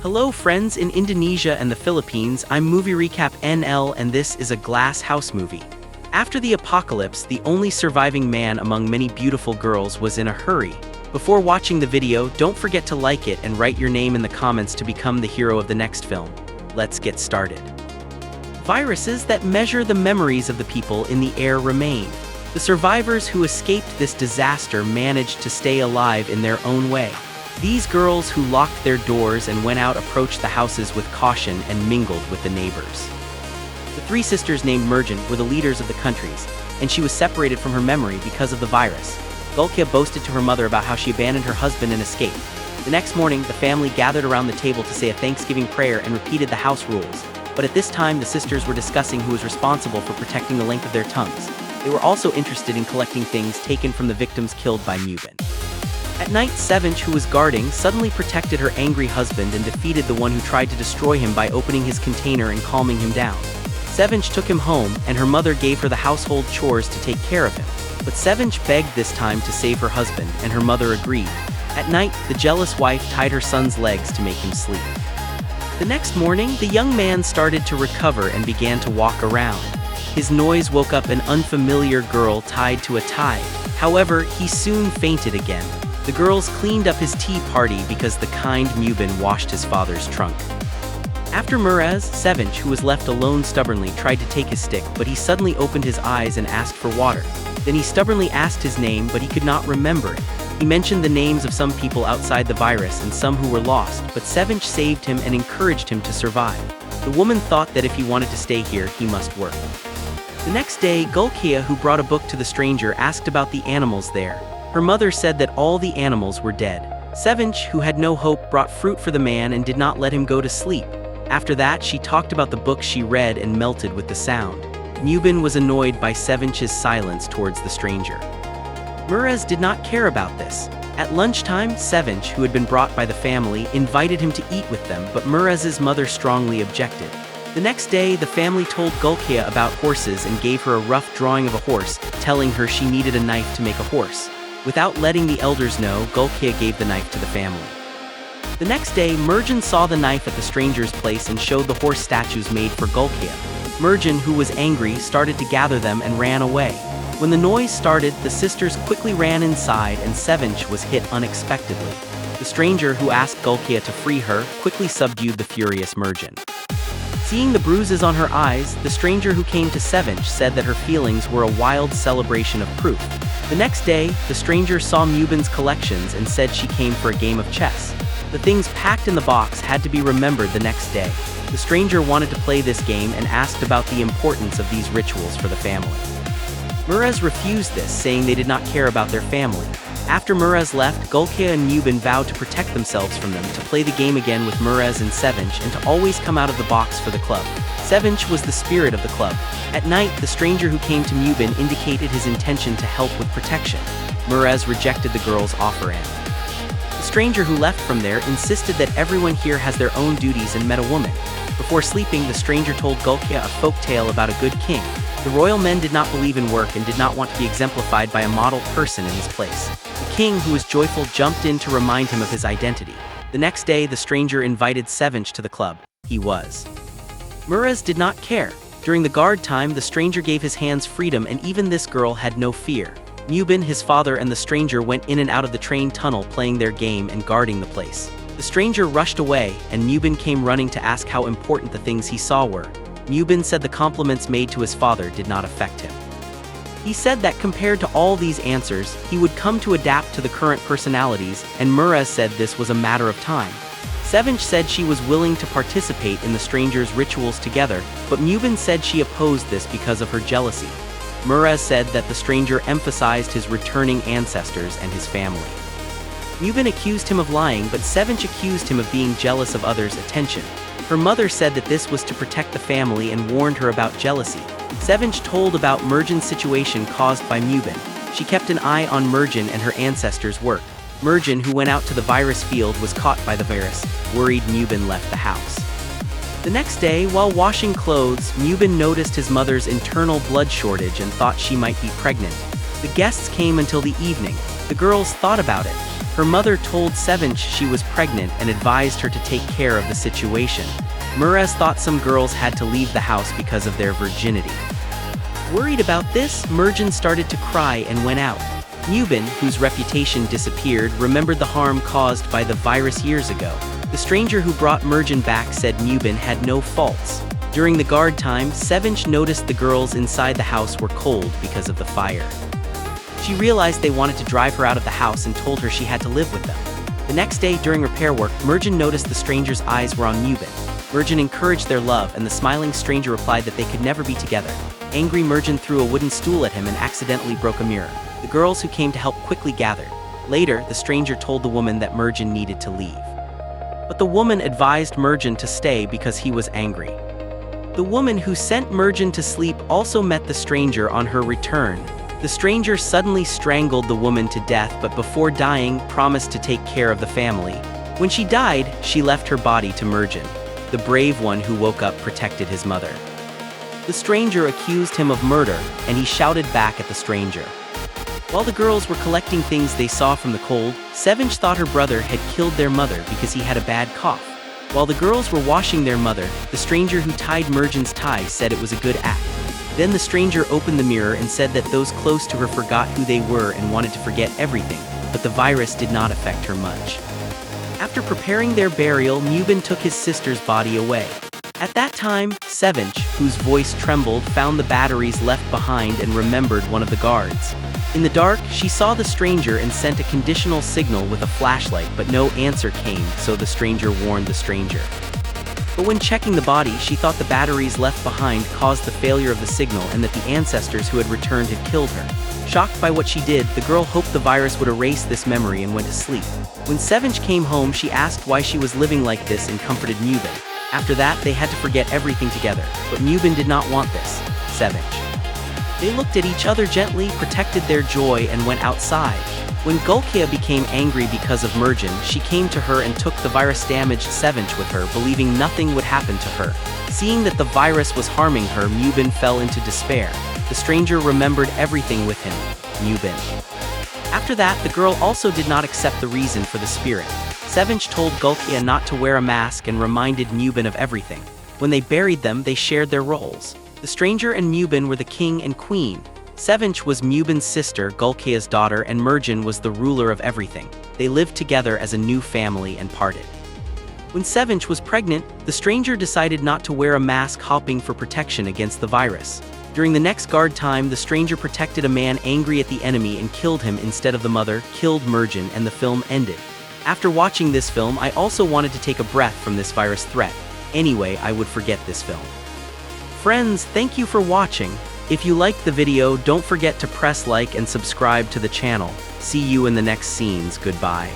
Hello friends in Indonesia and the Philippines, I'm MovieRecap NL and this is a glass house movie. After the apocalypse, the only surviving man among many beautiful girls was in a hurry. Before watching the video, don't forget to like it and write your name in the comments to become the hero of the next film. Let's get started. Viruses that measure the memories of the people in the air remain. The survivors who escaped this disaster managed to stay alive in their own way. These girls who locked their doors and went out approached the houses with caution and mingled with the neighbors. The three sisters named Merjan were the leaders of the countries, and she was separated from her memory because of the virus. Gulkia boasted to her mother about how she abandoned her husband and escaped. The next morning, the family gathered around the table to say a Thanksgiving prayer and repeated the house rules. But at this time, the sisters were discussing who was responsible for protecting the length of their tongues. They were also interested in collecting things taken from the victims killed by Mubin. At night, Sevinch, who was guarding, suddenly protected her angry husband and defeated the one who tried to destroy him by opening his container and calming him down. Sevinch took him home, and her mother gave her the household chores to take care of him. But Sevinch begged this time to save her husband, and her mother agreed. At night, the jealous wife tied her son's legs to make him sleep. The next morning, the young man started to recover and began to walk around. His noise woke up an unfamiliar girl tied to a tie. However, he soon fainted again. The girls cleaned up his tea party because the kind Mubin washed his father's trunk. After Muraz, Sevinch, who was left alone stubbornly, tried to take his stick, but he suddenly opened his eyes and asked for water. Then he stubbornly asked his name, but he could not remember it. He mentioned the names of some people outside the virus and some who were lost, but Sevinch saved him and encouraged him to survive. The woman thought that if he wanted to stay here, he must work. The next day, Gulkia, who brought a book to the stranger, asked about the animals there. Her mother said that all the animals were dead. Sevinch, who had no hope, brought fruit for the man and did not let him go to sleep. After that, she talked about the book she read and melted with the sound. Mubin was annoyed by Sevinch's silence towards the stranger. Muraz did not care about this. At lunchtime, Sevinch, who had been brought by the family, invited him to eat with them, but Muraz's mother strongly objected. The next day, the family told Gulkia about horses and gave her a rough drawing of a horse, telling her she needed a knife to make a horse. Without letting the elders know, Gulkia gave the knife to the family. The next day, Merjan saw the knife at the stranger's place and showed the horse statues made for Gulkia. Merjan, who was angry, started to gather them and ran away. When the noise started, the sisters quickly ran inside and Sevinch was hit unexpectedly. The stranger, who asked Gulkia to free her, quickly subdued the furious Merjan. Seeing the bruises on her eyes, the stranger who came to Sevinch said that her feelings were a wild celebration of proof. The next day, the stranger saw Mubin's collections and said she came for a game of chess. The things packed in the box had to be remembered the next day. The stranger wanted to play this game and asked about the importance of these rituals for the family. Muraz refused this, saying they did not care about their family. After Muraz left, Gulkia and Mubin vowed to protect themselves from them, to play the game again with Muraz and Sevinch, and to always come out of the box for the club. Sevinch was the spirit of the club. At night, the stranger who came to Mubin indicated his intention to help with protection. Muraz rejected the girl's offer and the stranger who left from there insisted that everyone here has their own duties and met a woman. Before sleeping, the stranger told Gulkia a folk tale about a good king. The royal men did not believe in work and did not want to be exemplified by a model person in his place. The king, who was joyful, jumped in to remind him of his identity. The next day, the stranger invited Sevinch to the club. He was. Muraz did not care. During the guard time, the stranger gave his hands freedom, and even this girl had no fear. Mubin, his father, and the stranger went in and out of the train tunnel playing their game and guarding the place. The stranger rushed away, and Mubin came running to ask how important the things he saw were. Mubin said the compliments made to his father did not affect him. He said that compared to all these answers, he would come to adapt to the current personalities, and Muraz said this was a matter of time. Sevinch said she was willing to participate in the stranger's rituals together, but Mubin said she opposed this because of her jealousy. Muraz said that the stranger emphasized his returning ancestors and his family. Mubin accused him of lying, but Sevinch accused him of being jealous of others' attention. Her mother said that this was to protect the family and warned her about jealousy. Sevinch told about Merjan's situation caused by Mubin. She kept an eye on Merjan and her ancestors' work. Merjan, who went out to the virus field, was caught by the virus. Worried, Mubin left the house. The next day, while washing clothes, Mubin noticed his mother's internal blood shortage and thought she might be pregnant. The guests came until the evening. The girls thought about it. Her mother told Sevinch she was pregnant and advised her to take care of the situation. Murez thought some girls had to leave the house because of their virginity. Worried about this, Merjan started to cry and went out. Mubin, whose reputation disappeared, remembered the harm caused by the virus years ago. The stranger who brought Merjan back said Mubin had no faults. During the guard time, Sevinch noticed the girls inside the house were cold because of the fire. She realized they wanted to drive her out of the house and told her she had to live with them. The next day, during repair work, Merjan noticed the stranger's eyes were on Mubin. Merjan encouraged their love, and the smiling stranger replied that they could never be together. Angry, Merjan threw a wooden stool at him and accidentally broke a mirror. The girls who came to help quickly gathered. Later, the stranger told the woman that Merjan needed to leave. But the woman advised Merjan to stay because he was angry. The woman who sent Merjan to sleep also met the stranger on her return. The stranger suddenly strangled the woman to death, but before dying, promised to take care of the family. When she died, she left her body to Merjan. The brave one who woke up protected his mother. The stranger accused him of murder, and he shouted back at the stranger. While the girls were collecting things they saw from the cold, Sevinch thought her brother had killed their mother because he had a bad cough. While the girls were washing their mother, the stranger who tied Merjan's tie said it was a good act. Then the stranger opened the mirror and said that those close to her forgot who they were and wanted to forget everything, but the virus did not affect her much. After preparing their burial, Mubin took his sister's body away. At that time, Sevinch, whose voice trembled, found the batteries left behind and remembered one of the guards. In the dark, she saw the stranger and sent a conditional signal with a flashlight, but no answer came, so the stranger warned the stranger. But when checking the body, she thought the batteries left behind caused the failure of the signal and that the ancestors who had returned had killed her. Shocked by what she did, the girl hoped the virus would erase this memory and went to sleep. When Sevinch came home, she asked why she was living like this and comforted Mubin. After that, they had to forget everything together, but Mubin did not want this. Sevinch. They looked at each other gently, protected their joy, and went outside. When Gulkia became angry because of Merjan, she came to her and took the virus-damaged Sevinch with her, believing nothing would happen to her. Seeing that the virus was harming her, Mubin fell into despair. The stranger remembered everything with him. Mubin. After that, the girl also did not accept the reason for the spirit. Sevinch told Gulkia not to wear a mask and reminded Mubin of everything. When they buried them, they shared their roles. The stranger and Mubin were the king and queen. Sevinch was Mubin's sister, Gulkia's daughter, and Merjan was the ruler of everything. They lived together as a new family and parted. When Sevinch was pregnant, the stranger decided not to wear a mask, hoping for protection against the virus. During the next guard time, the stranger protected a man angry at the enemy and killed him instead of the mother, killed Merjan, and the film ended. After watching this film, I also wanted to take a breath from this virus threat. Anyway, I would forget this film. Friends, thank you for watching. If you liked the video, don't forget to press like and subscribe to the channel. See you in the next scenes. Goodbye.